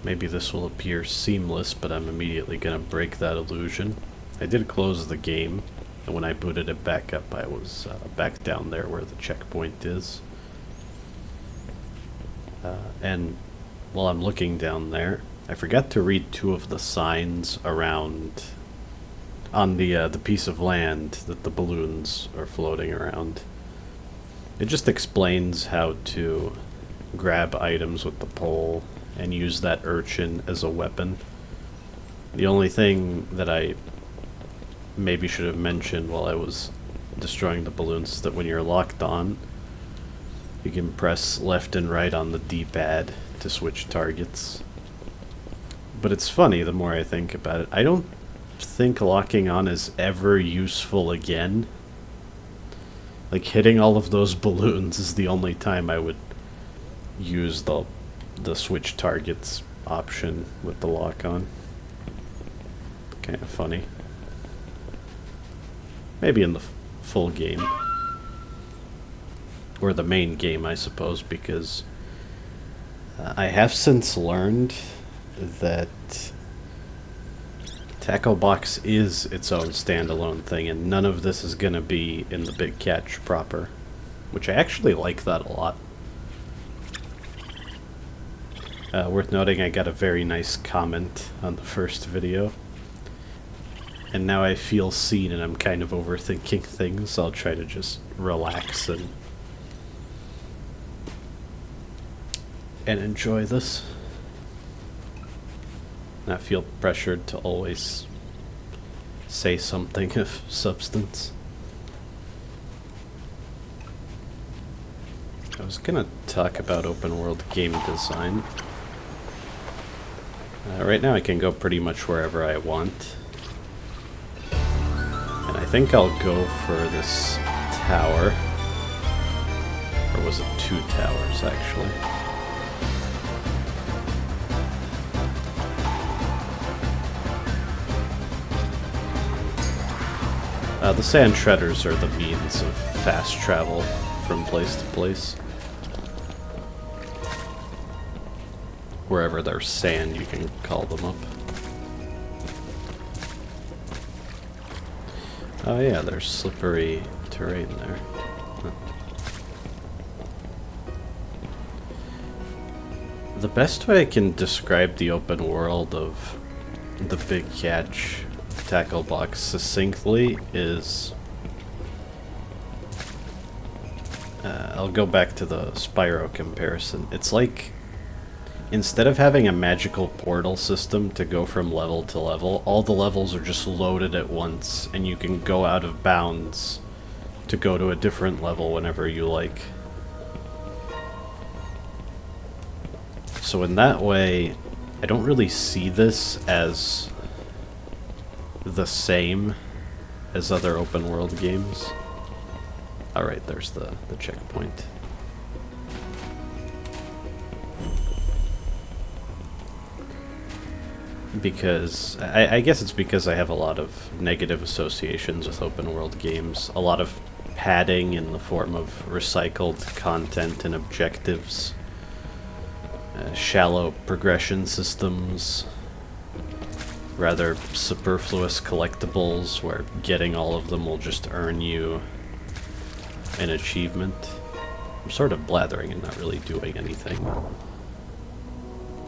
Maybe this will appear seamless, but I'm immediately going to break that illusion. I did close the game, and when I booted it back up, I was back down there where the checkpoint is. And while I'm looking down there, I forgot to read 2 of the signs around on the piece of land that the balloons are floating around. It just explains how to grab items with the pole and use that urchin as a weapon. The only thing that I maybe should have mentioned while I was destroying the balloons is that when you're locked on, you can press left and right on the D-pad to switch targets. But it's funny the more I think about it. I don't think locking on is ever useful again. Like, hitting all of those balloons is the only time I would use the switch targets option with the lock on. Kind of funny. Maybe in the full game. Or the main game, I suppose, because I have since learned that Tacklebox is its own standalone thing, and none of this is going to be in the Big Catch proper, which I actually like that a lot. Worth noting, I got a very nice comment on the first video, and now I feel seen and I'm kind of overthinking things, so I'll try to just relax and enjoy this. Not feel pressured to always say something of substance. I was gonna talk about open world game design. Right now I can go pretty much wherever I want. And I think I'll go for this tower. Or was it 2 towers, actually? The sand shredders are the means of fast travel from place to place. Wherever there's sand, you can call them up. Oh yeah, there's slippery terrain there. Huh. The best way I can describe the open world of the Big Catch Tacklebox succinctly is... I'll go back to the Spyro comparison. It's like, instead of having a magical portal system to go from level to level, all the levels are just loaded at once, and you can go out of bounds to go to a different level whenever you like. So in that way, I don't really see this as the same as other open world games. Alright, there's the checkpoint. Because, I guess it's because I have a lot of negative associations with open world games. A lot of padding in the form of recycled content and objectives. Shallow progression systems. Rather superfluous collectibles where getting all of them will just earn you an achievement. I'm sort of blathering and not really doing anything.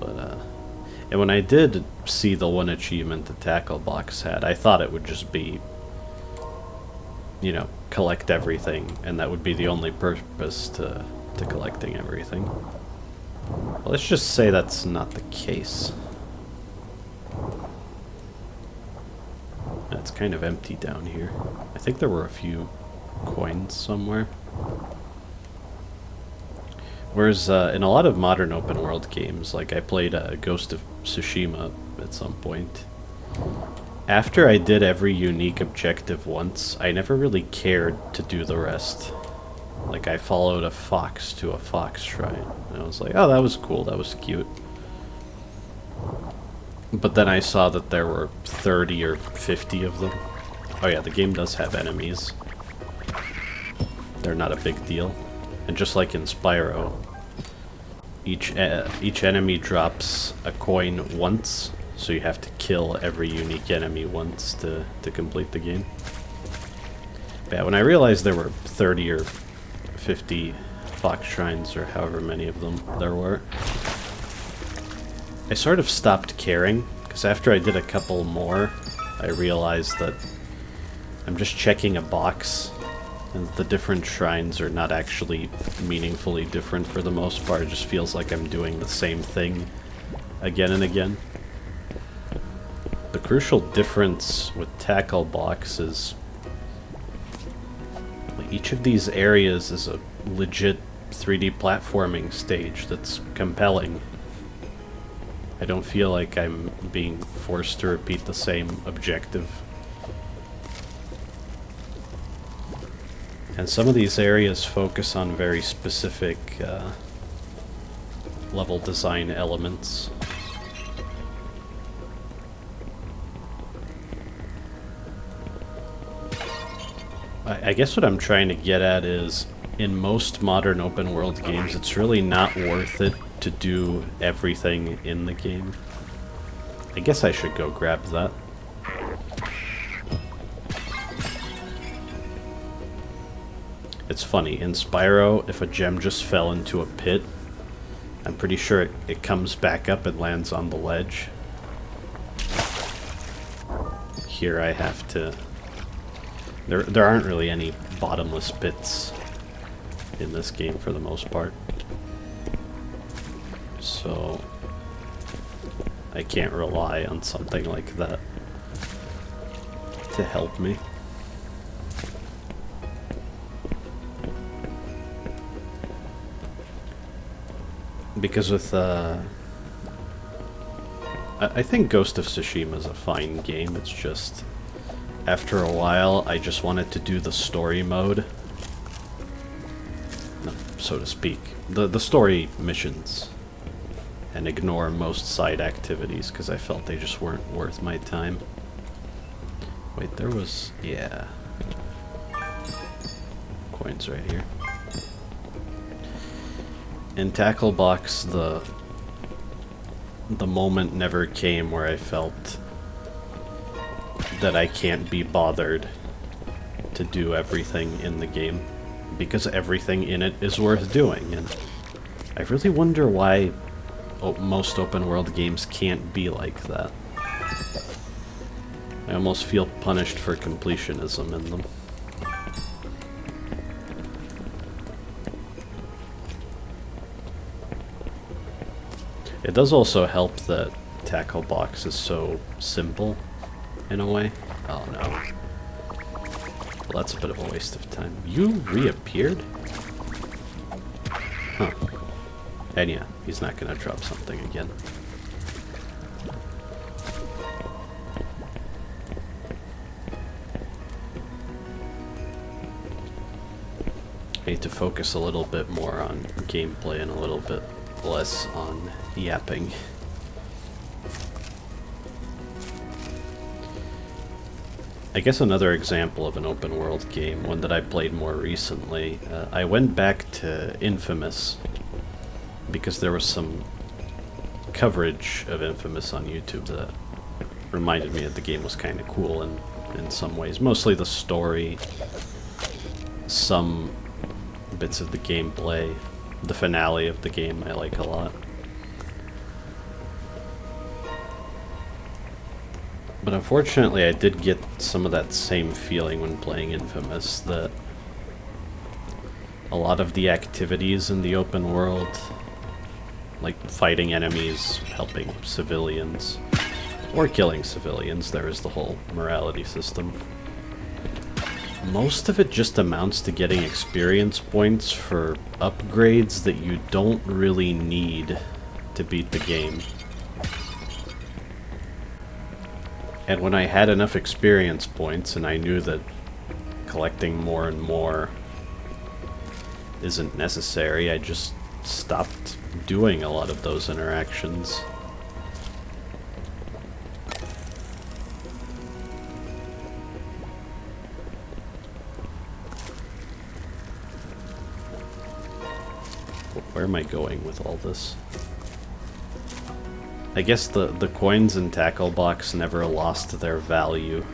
But, and when I did see the one achievement the Tacklebox had, I thought it would just be, you know, collect everything, and that would be the only purpose to collecting everything. Well, let's just say that's not the case. It's kind of empty down here. I think there were a few coins somewhere. Whereas in a lot of modern open world games, like I played Ghost of Tsushima at some point, after I did every unique objective once, I never really cared to do the rest. Like, I followed a fox to a fox shrine, and I was like, oh, that was cool, that was cute. But then I saw that there were 30 or 50 of them. Oh yeah, the game does have enemies. They're not a big deal. And just like in Spyro, each enemy drops a coin once, so you have to kill every unique enemy once to complete the game. But yeah, when I realized there were 30 or 50 fox shrines, or however many of them there were, I sort of stopped caring, because after I did a couple more, I realized that I'm just checking a box, and the different shrines are not actually meaningfully different for the most part. It just feels like I'm doing the same thing again and again. The crucial difference with Tacklebox is each of these areas is a legit 3D platforming stage that's compelling. I don't feel like I'm being forced to repeat the same objective. And some of these areas focus on very specific level design elements. I guess what I'm trying to get at is, in most modern open world games, it's really not worth it to do everything in the game. I guess I should go grab that. It's funny, in Spyro, if a gem just fell into a pit, I'm pretty sure it comes back up and lands on the ledge. Here I have to... There aren't really any bottomless pits in this game for the most part. So I can't rely on something like that to help me. Because with, I think Ghost of Tsushima is a fine game. It's just, after a while, I just wanted to do the story mode, so to speak. The story missions, and ignore most side activities, because I felt they just weren't worth my time. Wait, there was, yeah. Coins right here. In Tacklebox, the moment never came where I felt that I can't be bothered to do everything in the game, because everything in it is worth doing, and I really wonder why most open world games can't be like that. I almost feel punished for completionism in them. It does also help that Tacklebox is so simple, in a way. Oh no. Well, that's a bit of a waste of time. You reappeared? Huh. And yeah, he's not gonna drop something again. I need to focus a little bit more on gameplay and a little bit less on yapping. I guess another example of an open world game, one that I played more recently, I went back to Infamous because there was some coverage of Infamous on YouTube that reminded me that the game was kind of cool in some ways. Mostly the story, some bits of the gameplay. The finale of the game I like a lot. But unfortunately I did get some of that same feeling when playing Infamous, that a lot of the activities in the open world, like fighting enemies, helping civilians, or killing civilians, there is the whole morality system. Most of it just amounts to getting experience points for upgrades that you don't really need to beat the game. And when I had enough experience points and I knew that collecting more and more isn't necessary, I just stopped doing a lot of those interactions. Where am I going with all this? I guess the coins in Tacklebox never lost their value.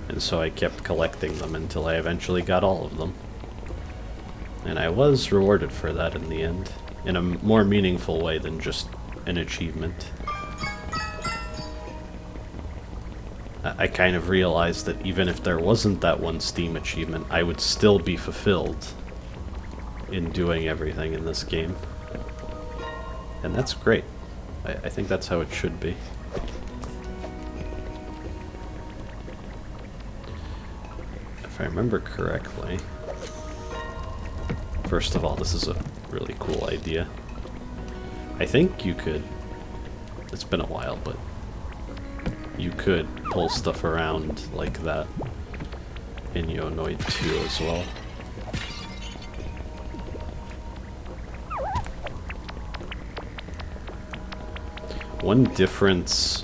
And so I kept collecting them until I eventually got all of them. And I was rewarded for that in the end, in a more meaningful way than just an achievement. I kind of realized that even if there wasn't that one Steam achievement, I would still be fulfilled in doing everything in this game. And that's great. I think that's how it should be. If I remember correctly... First of all, this is a really cool idea. I think you could... It's been a while, but... You could pull stuff around like that in Yonoid 2 as well. One difference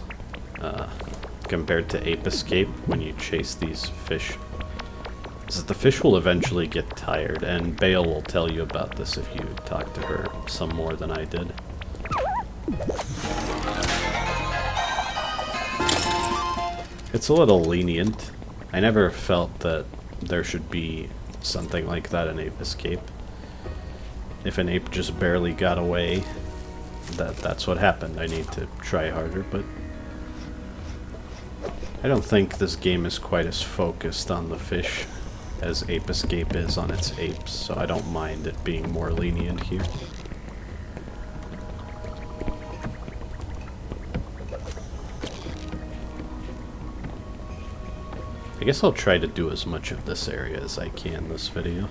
compared to Ape Escape when you chase these fish is that the fish will eventually get tired, and Bale will tell you about this if you talk to her some more than I did. It's a little lenient. I never felt that there should be something like that in Ape Escape. If an ape just barely got away, that's what happened. I need to try harder, but I don't think this game is quite as focused on the fish as Ape Escape is on its apes, so I don't mind it being more lenient here. I guess I'll try to do as much of this area as I can this video.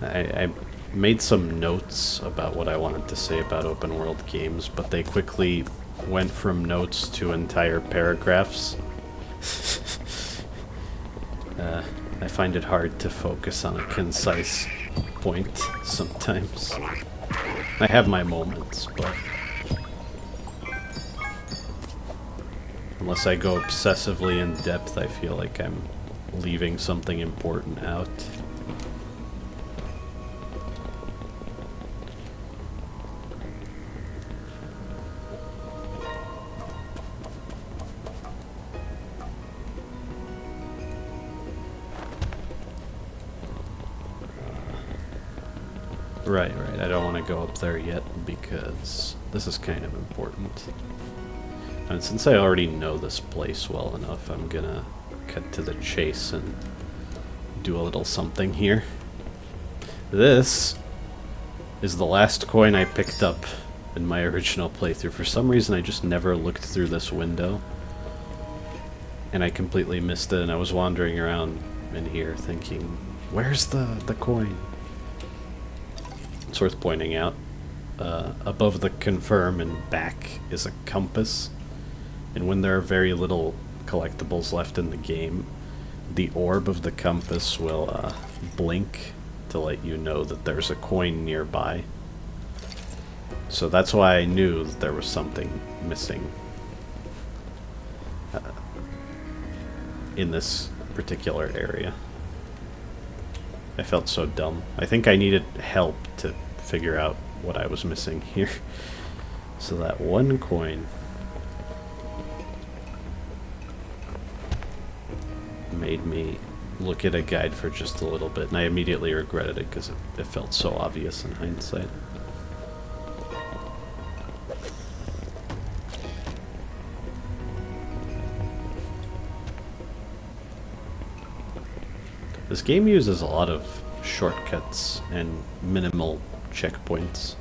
I made some notes about what I wanted to say about open world games, but they quickly went from notes to entire paragraphs. I find it hard to focus on a concise point sometimes. I have my moments, but unless I go obsessively in depth, I feel like I'm leaving something important out. Right. I don't want to go up there yet because this is kind of important. And since I already know this place well enough, I'm gonna cut to the chase and do a little something here. This is the last coin I picked up in my original playthrough. For some reason, I just never looked through this window, and I completely missed it, and I was wandering around in here thinking, where's the coin? It's worth pointing out, above the confirm and back is a compass, and when there are very little collectibles left in the game, the orb of the compass will blink to let you know that there's a coin nearby. So that's why I knew that there was something missing in this particular area. I felt so dumb. I think I needed help to figure out what I was missing here. So that one coin made me look at a guide for just a little bit, and I immediately regretted it because it felt so obvious in hindsight. This game uses a lot of shortcuts and minimal checkpoints.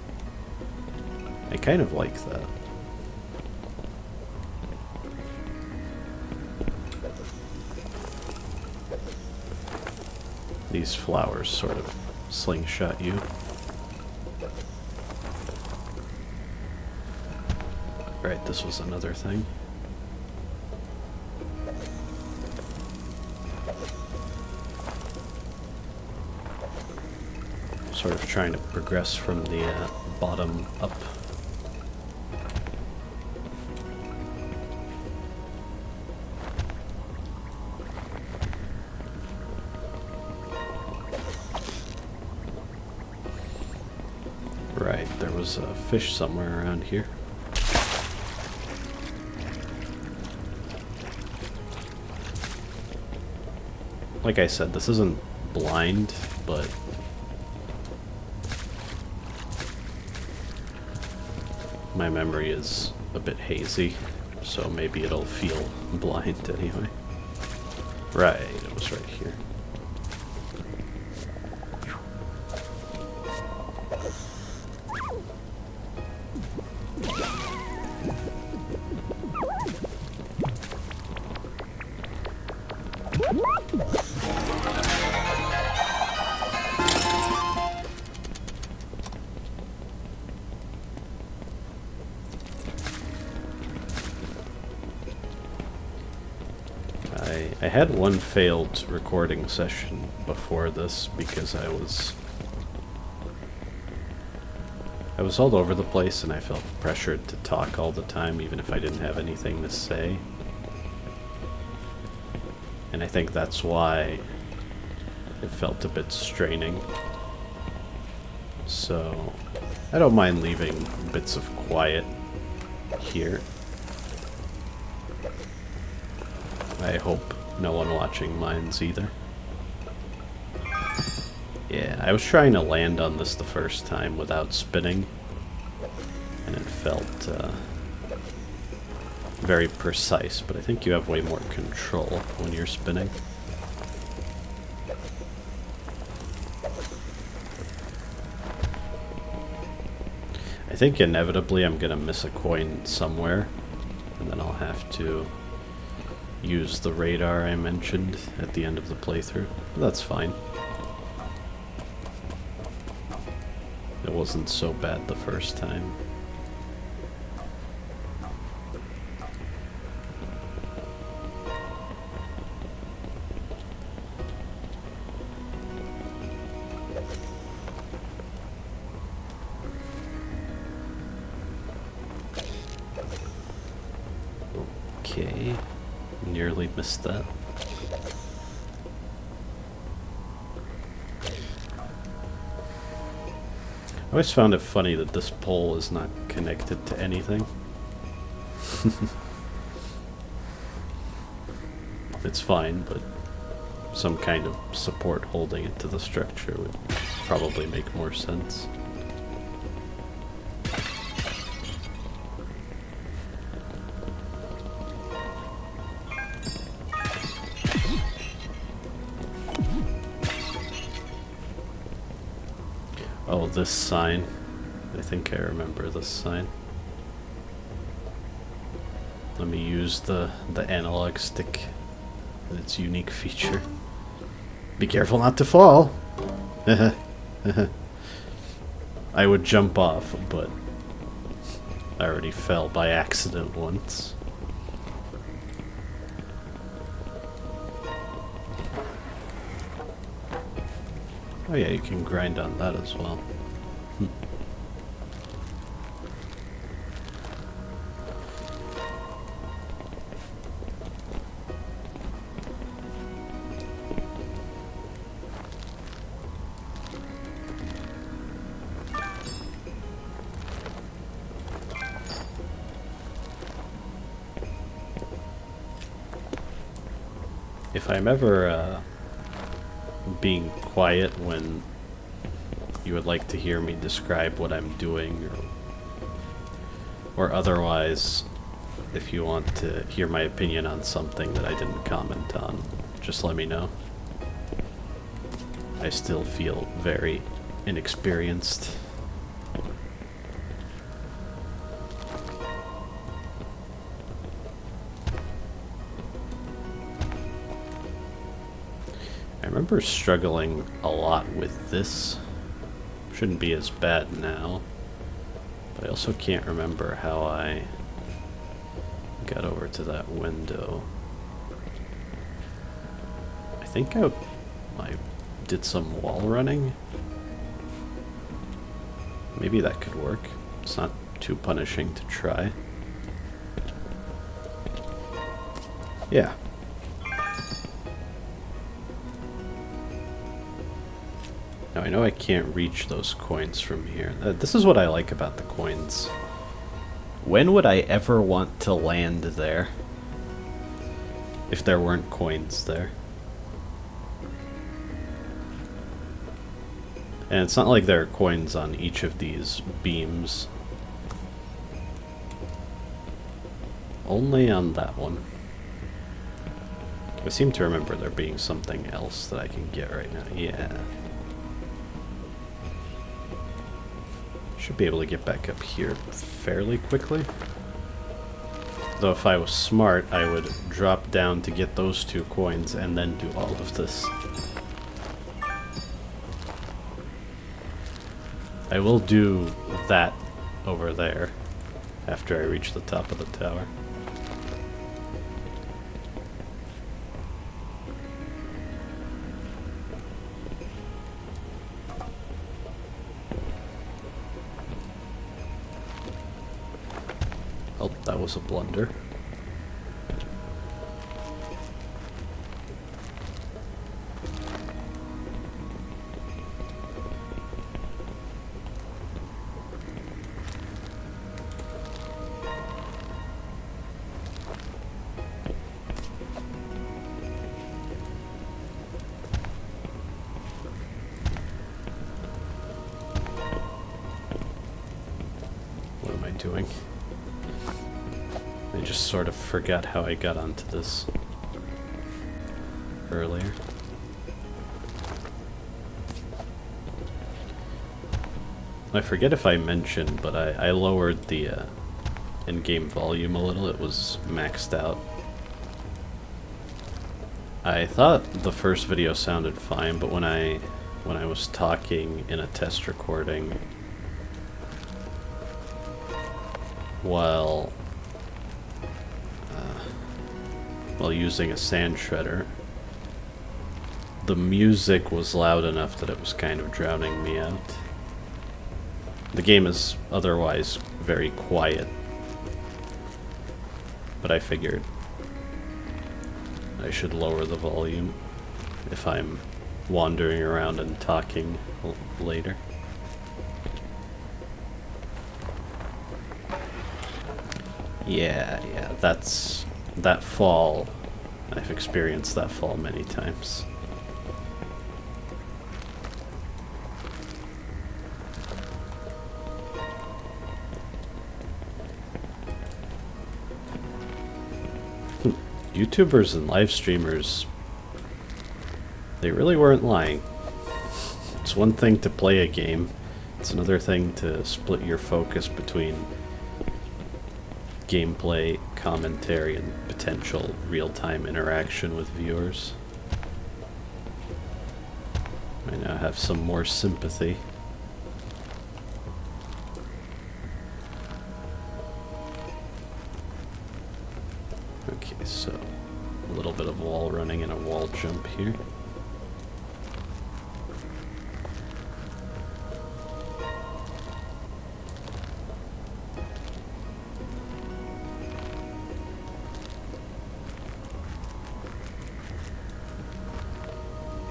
I kind of like that. These flowers sort of slingshot you. Right, this was another thing. Sort of trying to progress from the bottom up. Right, there was a fish somewhere around here. Like I said, this isn't blind, but my memory is a bit hazy, so maybe it'll feel blind anyway. Right, it was right here. I had one failed recording session before this because I was all over the place and I felt pressured to talk all the time even if I didn't have anything to say. And I think that's why it felt a bit straining. So I don't mind leaving bits of quiet here. I hope no one watching minds either. Yeah, I was trying to land on this the first time without spinning, and it felt very precise, but I think you have way more control when you're spinning. I think inevitably I'm gonna miss a coin somewhere, and then I'll have to use the radar I mentioned at the end of the playthrough. That's fine. It wasn't so bad the first time. Okay. Nearly missed that. I always found it funny that this pole is not connected to anything. It's fine, but some kind of support holding it to the structure would probably make more sense. Oh, this sign. I think I remember this sign. Let me use the analog stick with its unique feature. Be careful not to fall! I would jump off, but I already fell by accident once. Oh yeah, you can grind on that as well. If I'm ever being quiet when you would like to hear me describe what I'm doing, or otherwise, if you want to hear my opinion on something that I didn't comment on, just let me know. I still feel very inexperienced. I remember struggling a lot with this. Shouldn't be as bad now, but I also can't remember how I got over to that window. I think I did some wall running. Maybe that could work. It's not too punishing to try. Yeah. Now I know I can't reach those coins from here. This is what I like about the coins. When would I ever want to land there if there weren't coins there? And it's not like there are coins on each of these beams. Only on that one. I seem to remember there being something else that I can get right now. Yeah. Should be able to get back up here fairly quickly. Though if I was smart, I would drop down to get those 2 coins and then do all of this. I will do that over there after I reach the top of the tower. Oh, that was a blunder. What am I doing? I just sort of forgot how I got onto this earlier. I forget if I mentioned, but I lowered the in-game volume a little. It was maxed out. I thought the first video sounded fine, but when I was talking in a test recording while using a sand shredder, the music was loud enough that it was kind of drowning me out. The game is otherwise very quiet, but I figured I should lower the volume if I'm wandering around and talking later. Yeah, that fall. I've experienced that fall many times. YouTubers and live streamers, they really weren't lying. It's one thing to play a game, it's another thing to split your focus between gameplay, commentary, and potential real-time interaction with viewers. I now have some more sympathy. Okay, so a little bit of wall running and a wall jump here.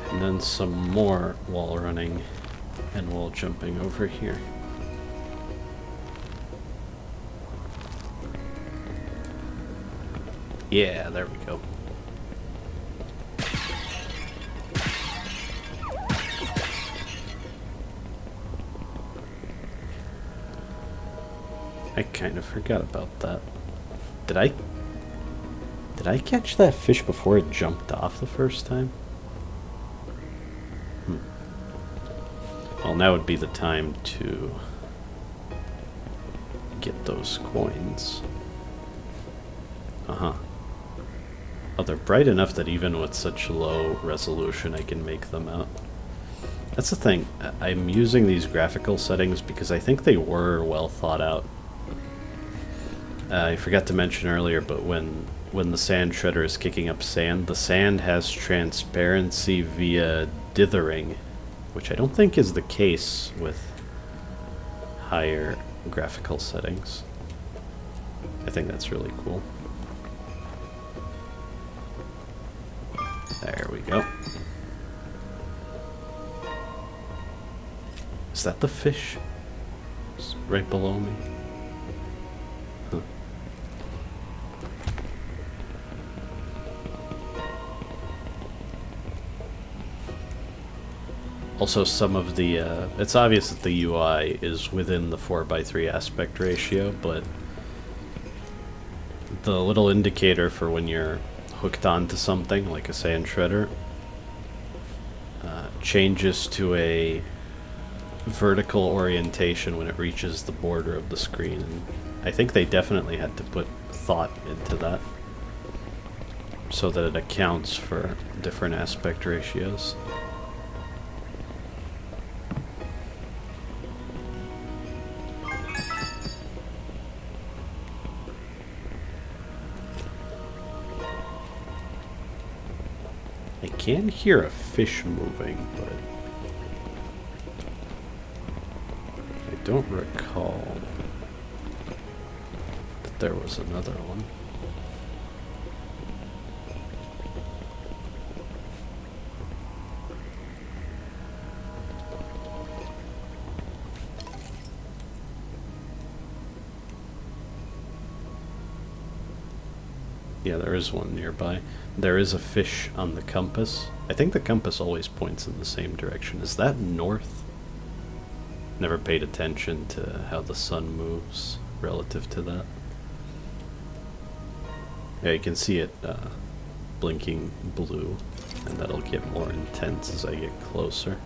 And then some more wall running and wall jumping over here. Yeah, there we go. I kind of forgot about that. Did I catch that fish before it jumped off the first time? Well, now would be the time to get those coins. Uh-huh. Oh, they're bright enough that even with such low resolution I can make them out. That's the thing. I'm using these graphical settings because I think they were well thought out. I forgot to mention earlier, but when the sand shredder is kicking up sand, the sand has transparency via dithering, which I don't think is the case with higher graphical settings. I think that's really cool. There we go. Is that the fish? It's right below me. Huh. Also, some of the, it's obvious that the UI is within the 4:3 aspect ratio, but the little indicator for when you're hooked onto something, like a sand shredder, changes to a vertical orientation when it reaches the border of the screen. And I think they definitely had to put thought into that so that it accounts for different aspect ratios. I can hear a fish moving, but I don't recall that there was another one. Yeah, there is one nearby. There is a fish on the compass. I think the compass always points in the same direction. Is that north? Never paid attention to how the sun moves relative to that. Yeah, you can see it blinking blue, and that'll get more intense as I get closer.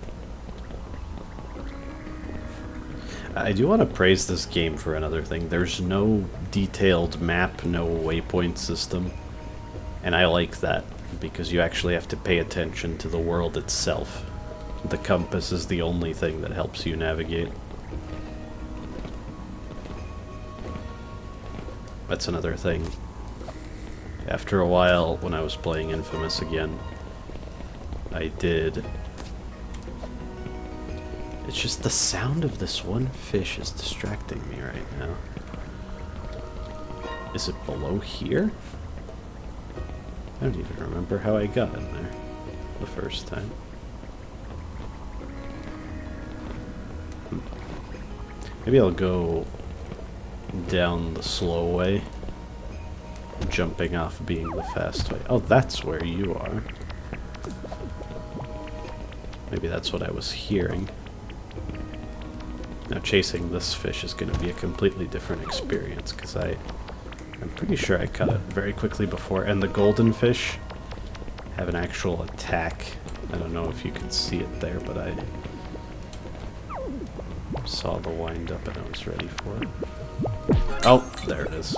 I do want to praise this game for another thing. There's no detailed map, no waypoint system, and I like that because you actually have to pay attention to the world itself. The compass is the only thing that helps you navigate. That's another thing. After a while, when I was playing Infamous again, I did... It's just the sound of this one fish is distracting me right now. Is it below here? I don't even remember how I got in there the first time. Maybe I'll go down the slow way, jumping off being the fast way. Oh, that's where you are. Maybe that's what I was hearing. Now chasing this fish is going to be a completely different experience, because I'm pretty sure I caught it very quickly before. And the golden fish have an actual attack. I don't know if you can see it there, but I saw the wind up and I was ready for it. Oh, there it is.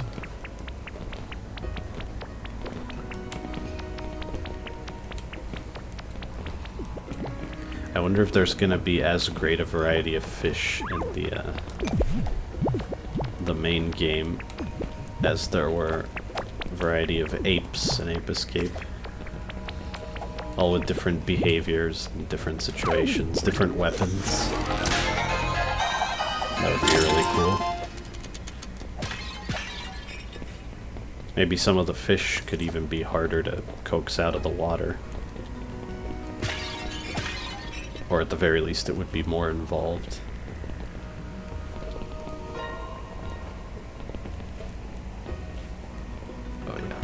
I wonder if there's gonna be as great a variety of fish in the main game as there were a variety of apes in Ape Escape. All with different behaviors, and different situations, different weapons. That would be really cool. Maybe some of the fish could even be harder to coax out of the water. Or at the very least, it would be more involved. Oh, yeah.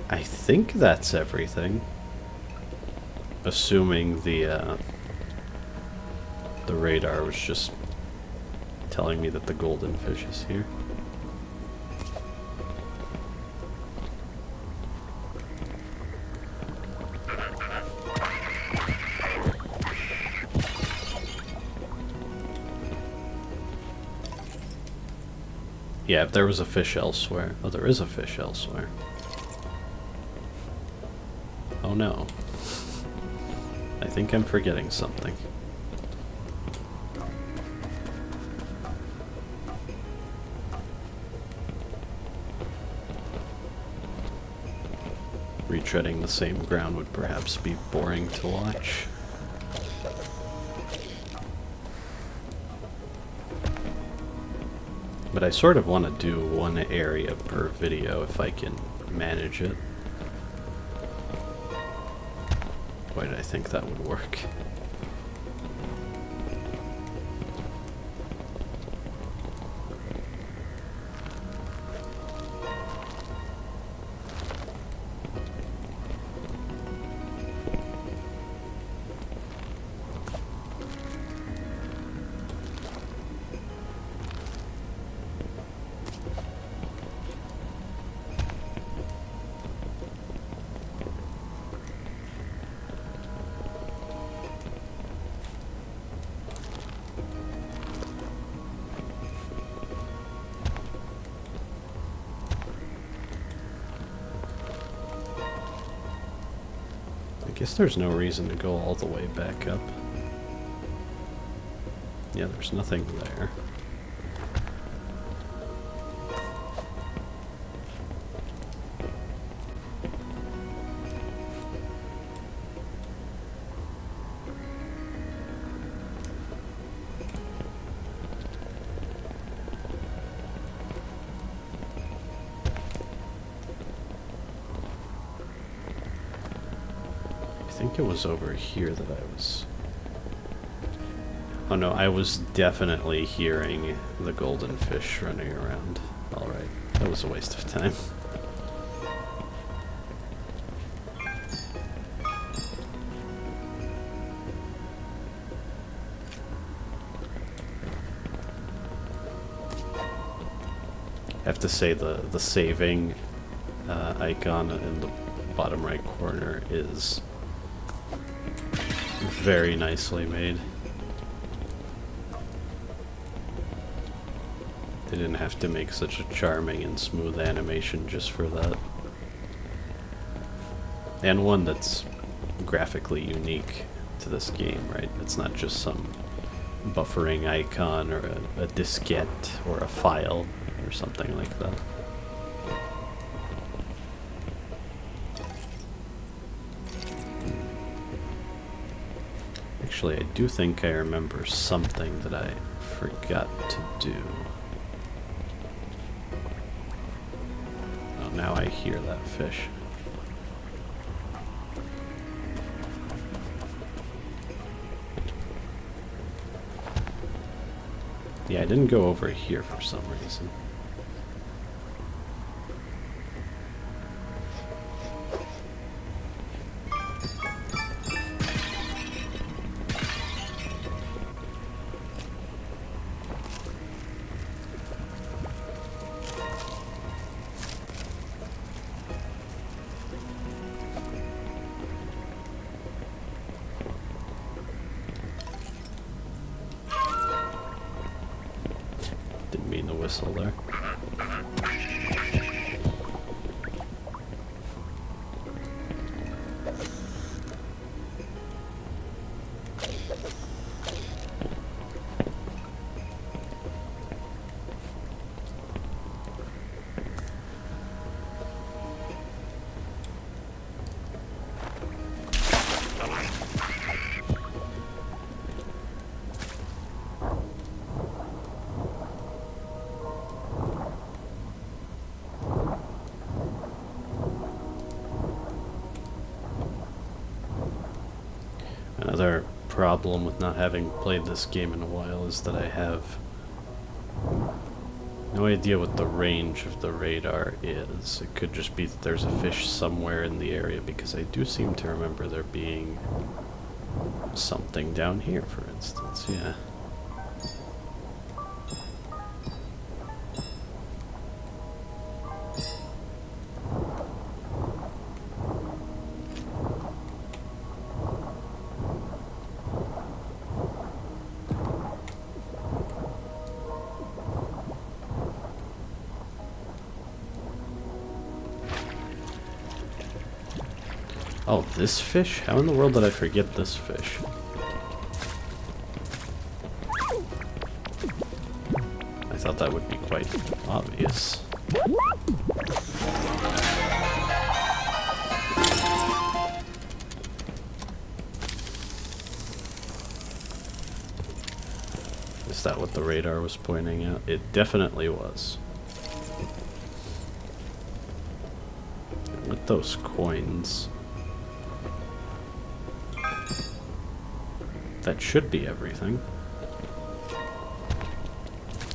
I think that's everything. Assuming the radar was just telling me that the golden fish is here. Yeah, if there was a fish elsewhere. Oh, there is a fish elsewhere. Oh no. I think I'm forgetting something. Retreading the same ground would perhaps be boring to watch. But I sort of want to do one area per video if I can manage it. Why did I think that would work? I guess there's no reason to go all the way back up. Yeah, there's nothing there. I think it was over here that I was... Oh no, I was definitely hearing the golden fish running around. Alright, that was a waste of time. I have to say the saving icon in the bottom right corner is very nicely made. They didn't have to make such a charming and smooth animation just for that. And one that's graphically unique to this game, right? It's not just some buffering icon or a diskette or a file or something like that. Actually, I do think I remember something that I forgot to do. Oh, now I hear that fish. Yeah, I didn't go over here for some reason. Didn't mean to whistle there. Another problem with not having played this game in a while is that I have no idea what the range of the radar is. It could just be that there's a fish somewhere in the area, because I do seem to remember there being something down here, for instance, yeah. Oh, this fish? How in the world did I forget this fish? I thought that would be quite obvious. Is that what the radar was pointing out? It definitely was. And with those coins, that should be everything.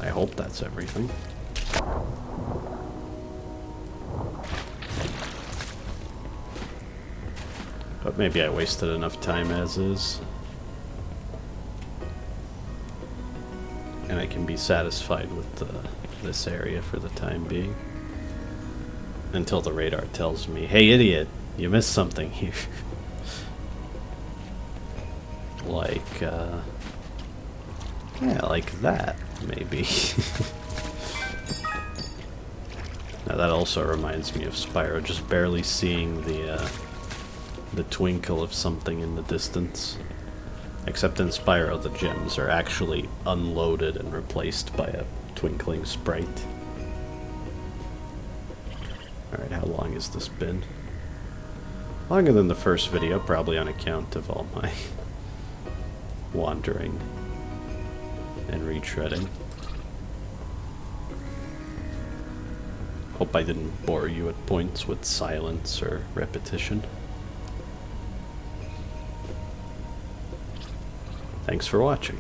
I hope that's everything. But maybe I wasted enough time as is. And I can be satisfied with this area for the time being. Until the radar tells me, hey idiot, you missed something here. Like, yeah, like that, maybe. Now that also reminds me of Spyro, just barely seeing the twinkle of something in the distance. Except in Spyro, the gems are actually unloaded and replaced by a twinkling sprite. Alright, how long has this been? Longer than the first video, probably on account of all my wandering and retreading. Hope I didn't bore you at points with silence or repetition. Thanks for watching.